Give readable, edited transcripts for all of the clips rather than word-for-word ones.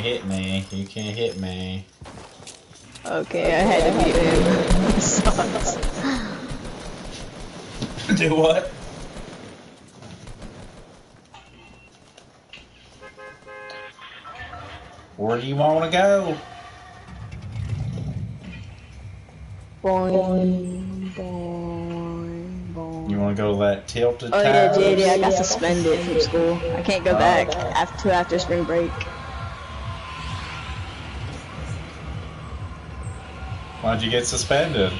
can't hit me. You can't hit me. Okay, I had to mute him. Sucks. Do what? Where do you want to go? Boing, boing, boing. You want to go to that tilted tower? Oh yeah, JD, I got suspended from school. I can't go back after spring break. Why'd you get suspended?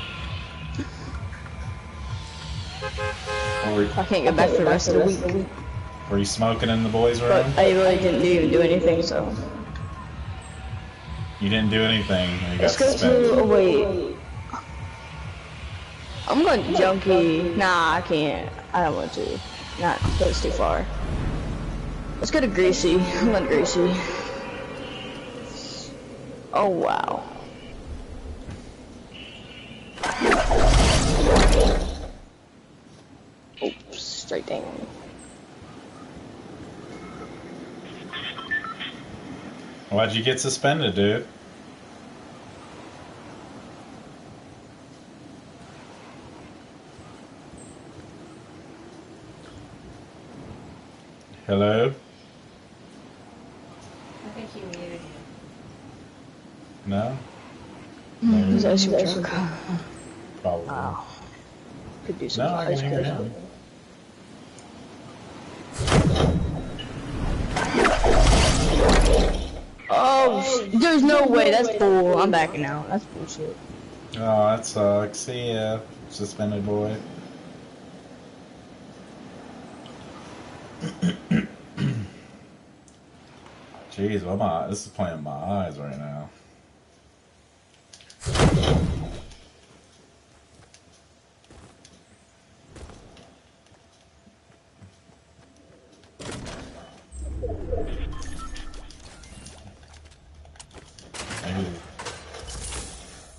I can't go back for the rest of the week. Were you smoking in the boys' room? But I really didn't even do anything, so. You didn't do anything. You got Let's go suspended. to. Oh wait. I'm going to Junkie. Nah, I can't. I don't want to. Not. That's too far. Let's go to Greasy. I'm going to Greasy. Oh wow. Oops, straight down. Why'd you get suspended, dude? Hello? I think you muted him. No? Is that your truck? Probably. Wow. Could do some No, I can hear him. Oh, there's no way. That's bull. I'm backing out. That's bullshit. Oh, that sucks. See ya, suspended boy. Jeez, this is playing in my eyes right now.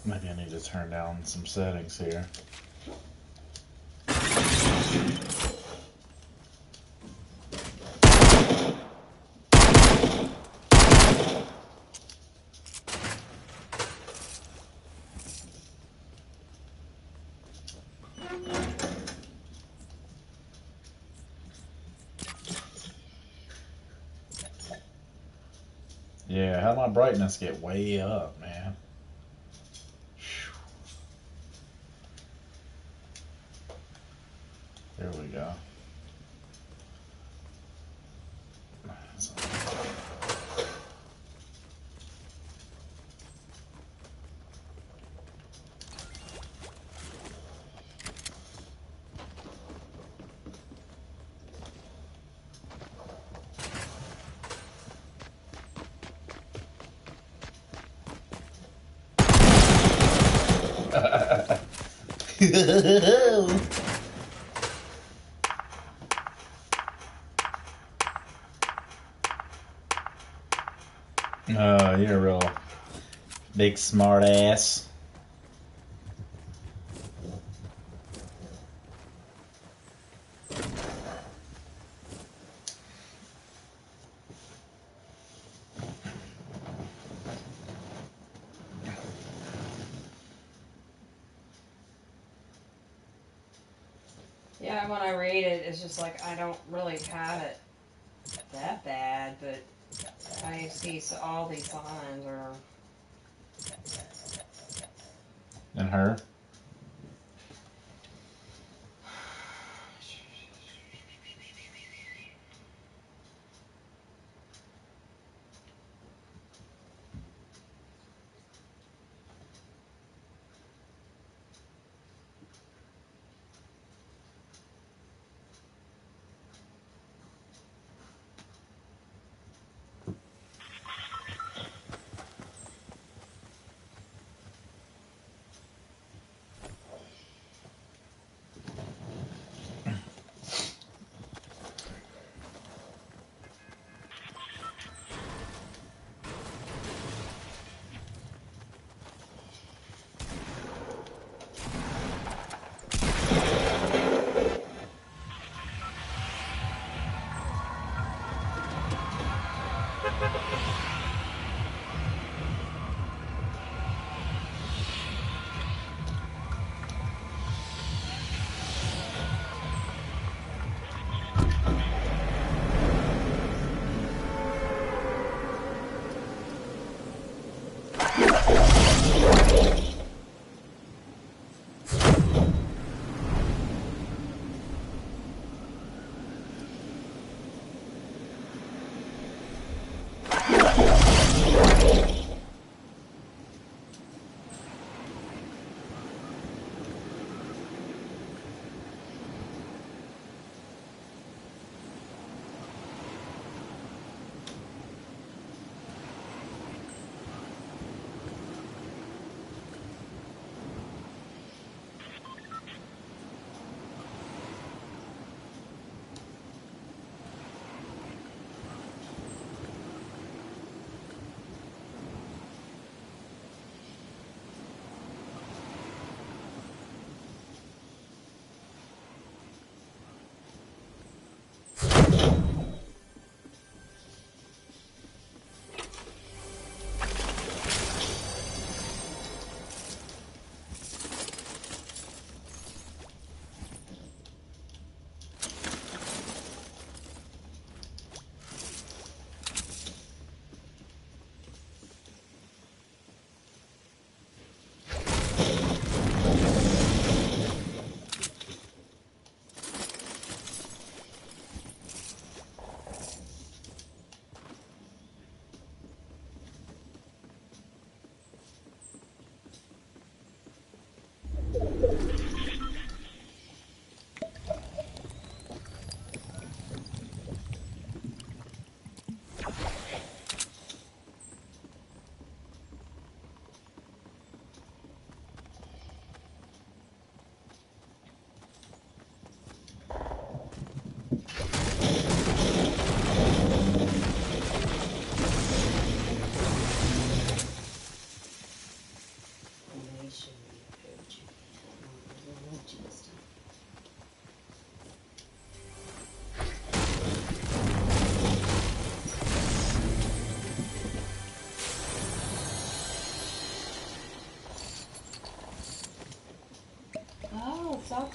Maybe I need to turn down some settings here. Yeah, how'd my brightness get way up, man? There we go. Oh, you're a real big smart ass. Yeah, when I read it, it's just like I don't really have it that bad, but I see all these signs are. And her?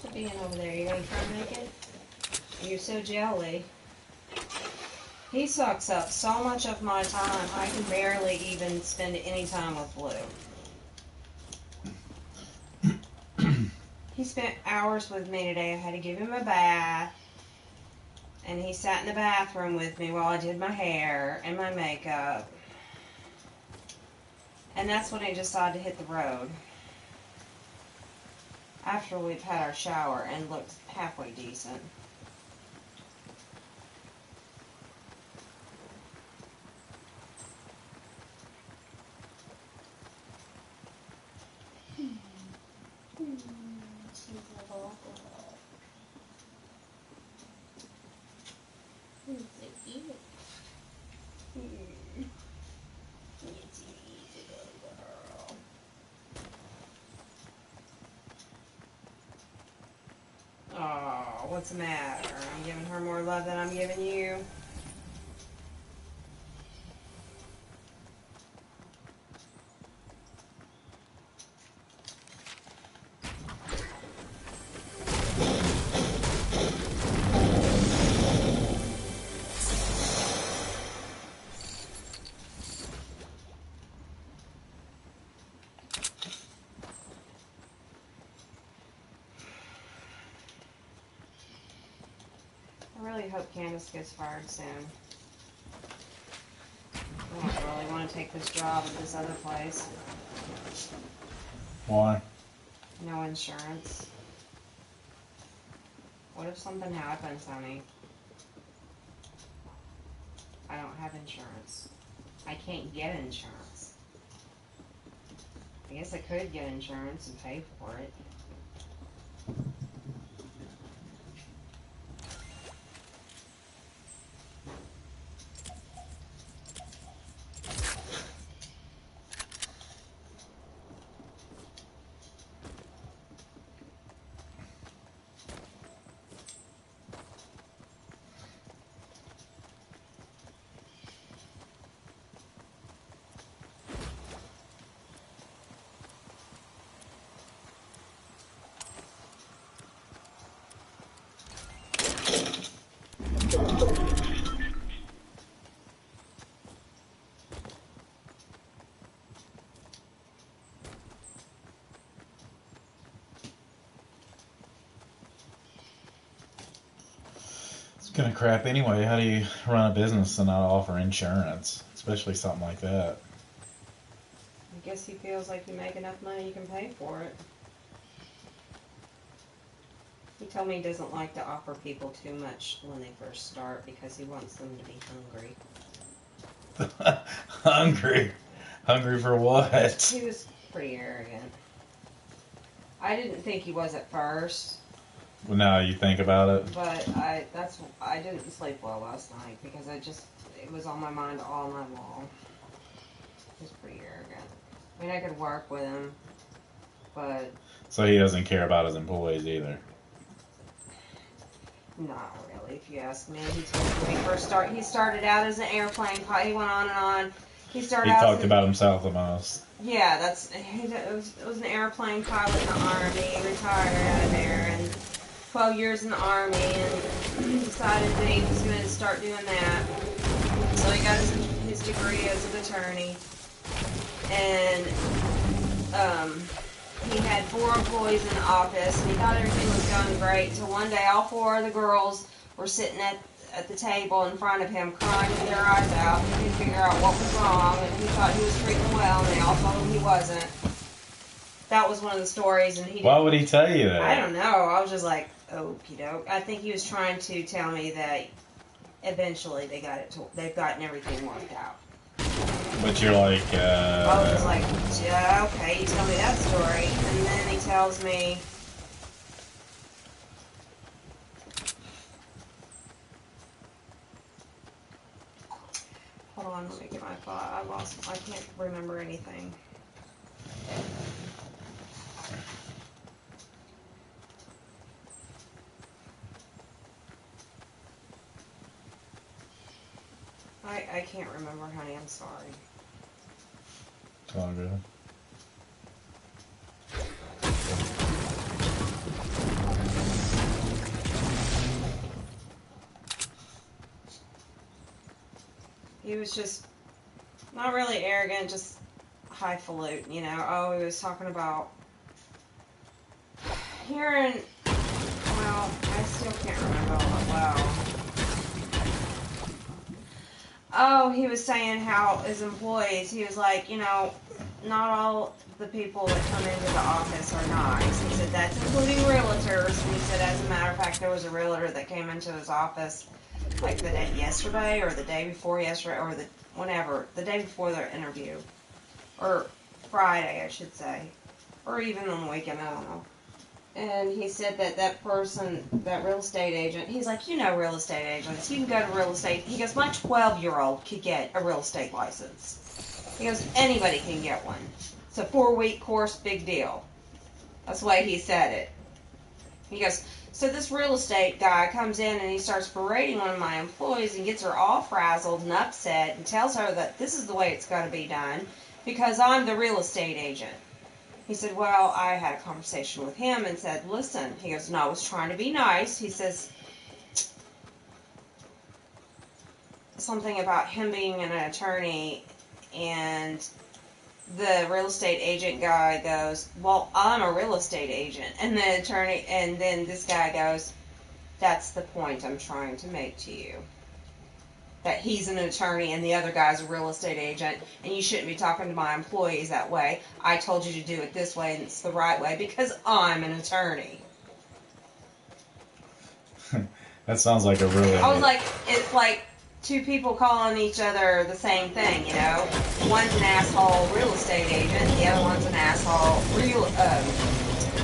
What's it being over there? You gonna try and make it? You're so jelly. He sucks up so much of my time. I can barely even spend any time with Blue. He spent hours with me today. I had to give him a bath. And he sat in the bathroom with me while I did my hair and my makeup. And that's when he decided to hit the road. After we've had our shower and looked halfway decent. Oh, what's the matter? I'm giving her more love than I'm giving you. I really hope Candace gets fired soon. I don't really want to take this job at this other place. Why? No insurance. What if something happens, honey? I don't have insurance. I can't get insurance. I guess I could get insurance and pay for it. It's kind of crap anyway. How do you run a business and not offer insurance? Especially something like that. I guess he feels like you make enough money you can pay for it. He told me he doesn't like to offer people too much when they first start because he wants them to be hungry. Hungry? Hungry for what? He was pretty arrogant. I didn't think he was at first. Well, now you think about it. But I didn't sleep well last night because it was on my mind all night long. He was pretty arrogant. I mean, I could work with him, but... So he doesn't care about his employees either. Not really, if you ask me. He told me when he first started, he started out as an airplane pilot. He went on and on. He talked about himself the most. Yeah, it was an airplane pilot in the Army. He retired out of there, and 12 years in the Army, and decided that he was going to start doing that. So he got his degree as an attorney, and he had 4 employees in the office, and he thought everything was going great, until one day all 4 of the girls were sitting at the table in front of him crying their eyes out. He couldn't figure out what was wrong, and he thought he was treating them well, and they all told him he wasn't. That was one of the stories, and he didn't... Why would he tell you that? I don't know. I was just like, okie doke. I think he was trying to tell me that eventually they've gotten everything worked out. But you're like, I was just like, yeah, okay, you tell me that story. And then he tells me, hold on, let me get my thought. I can't remember anything. I can't remember, honey. I'm sorry. It's all good. he was just not really arrogant, just highfalutin, you know. Oh, he was talking about hearing, well, I still can't remember all that well. Oh, he was saying how his employees, he was like, you know, not all the people that come into the office are nice. He said that's including realtors. And he said, as a matter of fact, there was a realtor that came into his office like the day yesterday or the day before yesterday or the day before their interview. Or Friday, I should say. Or even on the weekend, I don't know. And he said that person, that real estate agent, he's like, you know real estate agents. You can go to real estate. He goes, my 12-year-old could get a real estate license. He goes, anybody can get one. It's a 4-week course, big deal. That's the way he said it. He goes, so this real estate guy comes in and he starts berating one of my employees and gets her all frazzled and upset and tells her that this is the way it's got to be done because I'm the real estate agent. He said, well, I had a conversation with him and said, listen, he goes, no, I was trying to be nice. He says something about him being an attorney, and the real estate agent guy goes, well, I'm a real estate agent. And the attorney, and then this guy goes, that's the point I'm trying to make to you. That he's an attorney and the other guy's a real estate agent, and you shouldn't be talking to my employees that way. I told you to do it this way, and it's the right way because I'm an attorney. That sounds like a really... I was like, it's like two people calling each other the same thing, you know? One's an asshole real estate agent, the other one's an asshole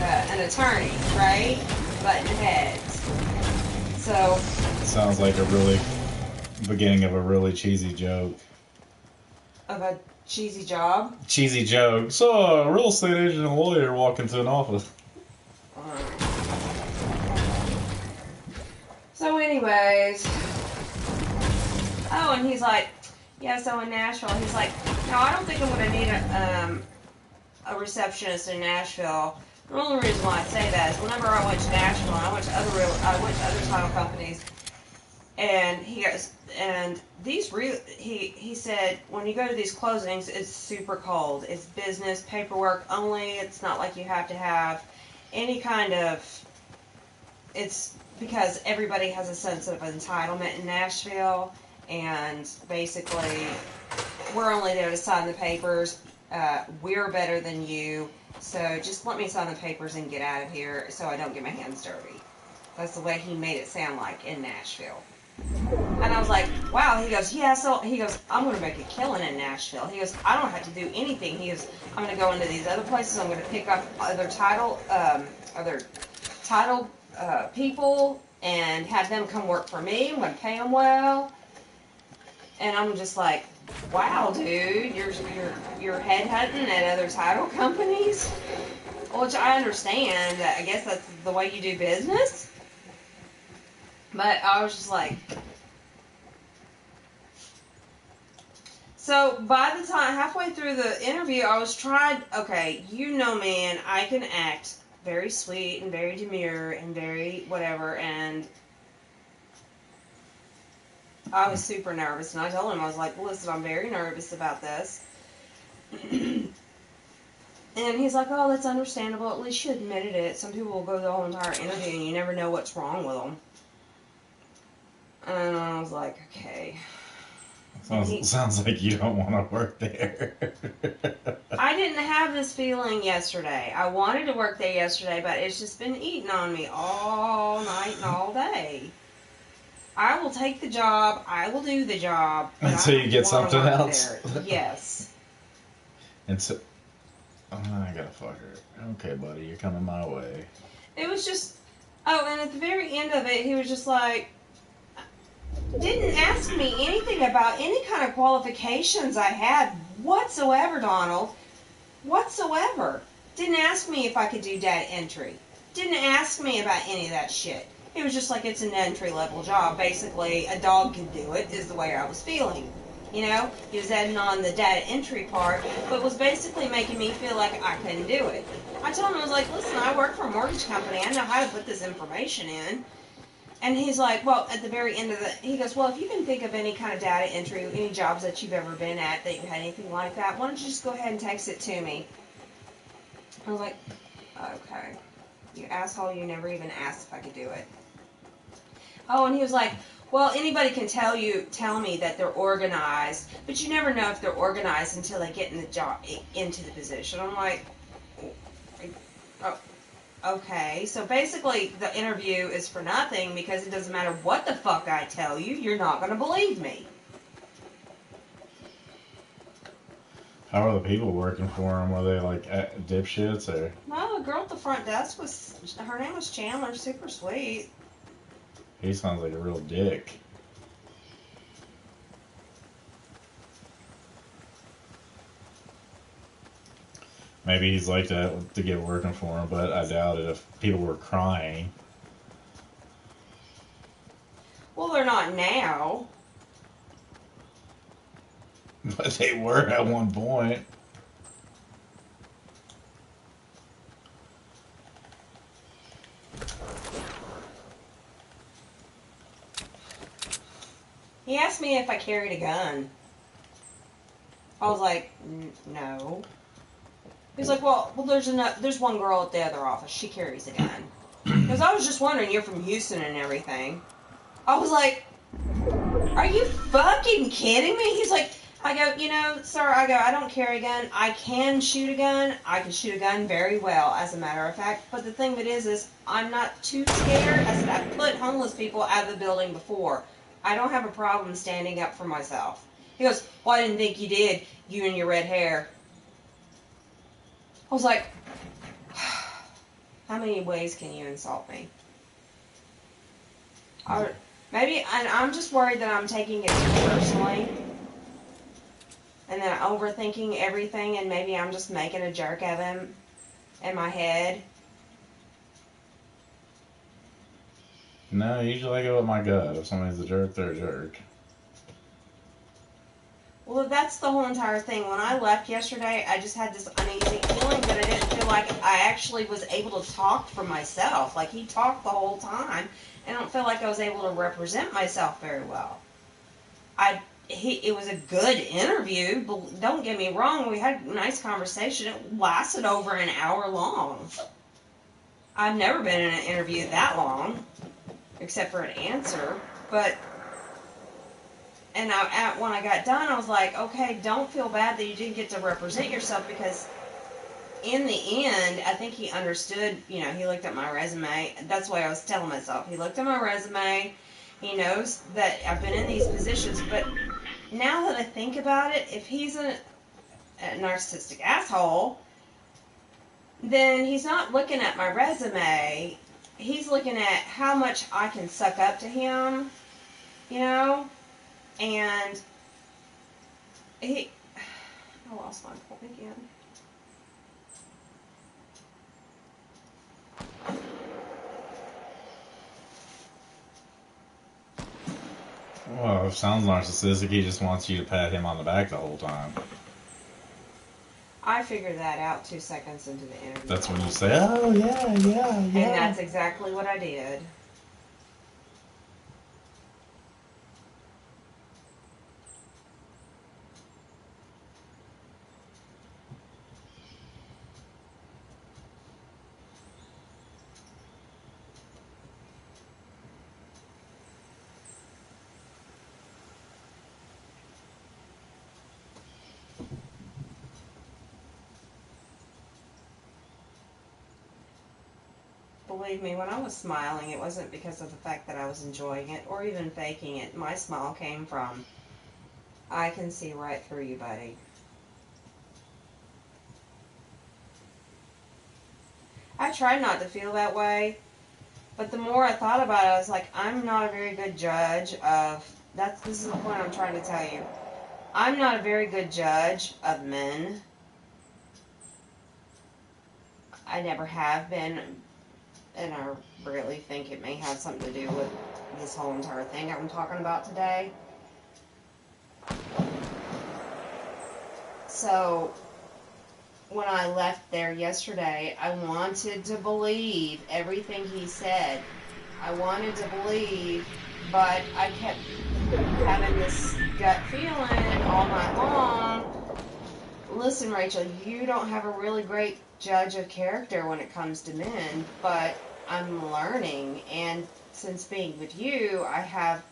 an attorney, right? Butting heads. So... It sounds like a really... beginning of a really cheesy joke. Of a cheesy job? Cheesy joke. So, a real estate agent and a lawyer walk into an office. So anyways, oh, and he's like, yeah, so in Nashville, he's like, no, I don't think I'm going to need a receptionist in Nashville. The only reason why I say that is whenever I went to Nashville, I went to other title companies, and he said, when you go to these closings, it's super cold. It's business, paperwork only. It's not like you have to have any kind of, it's because everybody has a sense of entitlement in Nashville, and basically, we're only there to sign the papers. We're better than you, so just let me sign the papers and get out of here so I don't get my hands dirty. That's the way he made it sound like in Nashville. And I was like, wow. He goes, yeah, so he goes, I'm going to make a killing in Nashville. He goes, I don't have to do anything. He goes, I'm going to go into these other places. I'm going to pick up other title people and have them come work for me. I'm going to pay them well. And I'm just like, wow, dude, you're headhunting at other title companies? Which I understand. I guess that's the way you do business. But I was just like, so by the time, halfway through the interview, I was trying, okay, you know me, and I can act very sweet and very demure and very whatever, and I was super nervous, and I told him, I was like, listen, I'm very nervous about this. And he's like, oh, that's understandable. At least you admitted it. Some people will go the whole entire interview, and you never know what's wrong with them. And I was like, okay. Sounds like you don't want to work there. I didn't have this feeling yesterday. I wanted to work there yesterday, but it's just been eating on me all night and all day. I will take the job. I will do the job. Until you get something else. There. Yes. And so, oh, I gotta fuck her. Okay, buddy, you're coming my way. It was just, oh, and at the very end of it, he was just like, didn't ask me anything about any kind of qualifications I had whatsoever, Donald. Whatsoever. Didn't ask me if I could do data entry. Didn't ask me about any of that shit. It was just like, it's an entry-level job. Basically, a dog can do it, is the way I was feeling. You know? He was adding on the data entry part, but was basically making me feel like I couldn't do it. I told him, I was like, listen, I work for a mortgage company. I know how to put this information in. And he's like, well, at the very end of he goes, well, if you can think of any kind of data entry, any jobs that you've ever been at that you had anything like that, why don't you just go ahead and text it to me? I was like, okay. You asshole, you never even asked if I could do it. Oh, and he was like, well, anybody can tell me that they're organized, but you never know if they're organized until they get in the job, into the position. I'm like, oh. Okay, so basically the interview is for nothing because it doesn't matter what the fuck I tell you, you're not going to believe me. How are the people working for him? Were they like dipshits or? No, the girl at the front desk her name was Chandler, super sweet. He sounds like a real dick. Maybe he's like that to get working for him, but I doubt it if people were crying. Well, they're not now. But they were at one point. He asked me if I carried a gun. I was like, no. He's like, well, there's one girl at the other office. She carries a gun. Because I was just wondering, you're from Houston and everything. I was like, are you fucking kidding me? He's like, I go, sir, I don't carry a gun. I can shoot a gun. I can shoot a gun very well, as a matter of fact. But the thing of it is I'm not too scared. I said, I've put homeless people out of the building before. I don't have a problem standing up for myself. He goes, well, I didn't think you did, you and your red hair. I was like, how many ways can you insult me? Maybe, and I'm just worried that I'm taking it personally. And then overthinking everything, and maybe I'm just making a jerk of him in my head. No, usually I go with my gut. If somebody's a jerk, they're a jerk. Well, that's the whole entire thing. When I left yesterday, I just had this uneasy feeling that I didn't feel like I actually was able to talk for myself. Like, he talked the whole time. I don't feel like I was able to represent myself very well. It was a good interview, but don't get me wrong, we had a nice conversation. It lasted over an hour long. I've never been in an interview that long, except for an answer. But, and when I got done, I was like, okay, don't feel bad that you didn't get to represent yourself, because in the end, I think he understood, he looked at my resume. That's why I was telling myself. He looked at my resume. He knows that I've been in these positions, but now that I think about it, if he's a narcissistic asshole, then he's not looking at my resume. He's looking at how much I can suck up to him, and I lost my point again. Well, it sounds narcissistic. He just wants you to pat him on the back the whole time. I figured that out 2 seconds into the interview. That's when you say, oh, yeah. And that's exactly what I did. Believe me, when I was smiling, it wasn't because of the fact that I was enjoying it or even faking it. My smile came from, I can see right through you, buddy. I tried not to feel that way, but the more I thought about it, I was like, I'm not a very good judge of, this is the point I'm trying to tell you. I'm not a very good judge of men. I never have been. And I really think it may have something to do with this whole entire thing I'm talking about today. So, when I left there yesterday, I wanted to believe everything he said. I wanted to believe, but I kept having this gut feeling all night long. Listen, Rachel, you don't have a really great judge of character when it comes to men, but I'm learning, and since being with you, I have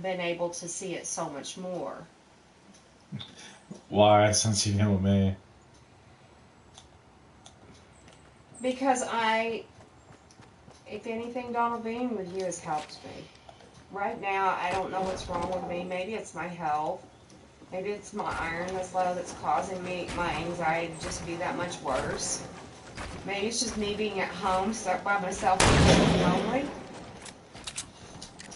been able to see it so much more. Why, since you've been with me? Because if anything, Donald, being with you has helped me. Right now, I don't know what's wrong with me. Maybe it's my health. Maybe it's my iron that's low that's causing me my anxiety to just be that much worse. Maybe it's just me being at home, stuck by myself, and lonely.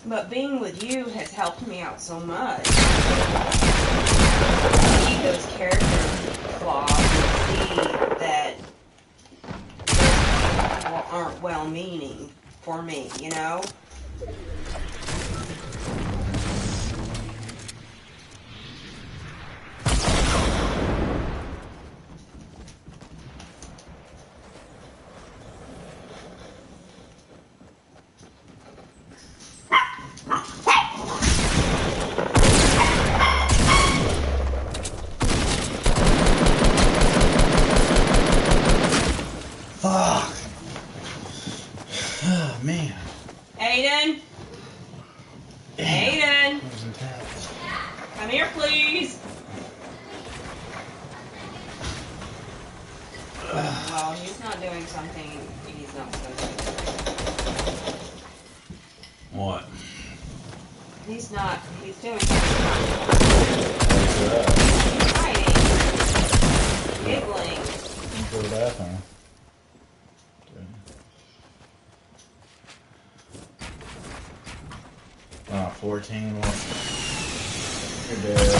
But being with you has helped me out so much. See those character flaws and see that people aren't well-meaning for me, you know? Fuck. Oh, man. Aiden? Aiden? That was intense. Come here, please. Well, he's not doing something he's not supposed to do. What? He's doing something. Hiding. Giggling. Go to the bathroom. Okay. 14. You're dead.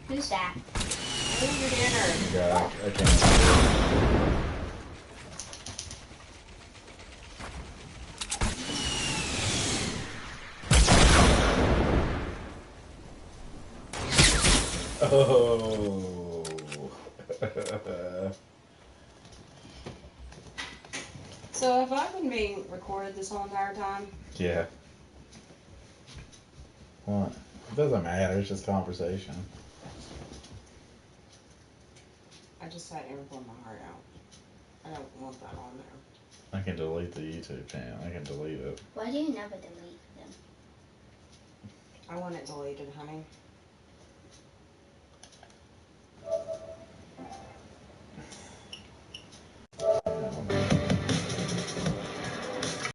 Who's that? Eat your dinner. Yeah, I can't. Oh. So have I been being recorded this whole entire time? Yeah. What? It doesn't matter. It's just conversation. I just sat here and pulled my heart out. I don't want that on there. I can delete the YouTube channel. I can delete it. Why do you never delete them? I want it deleted, honey.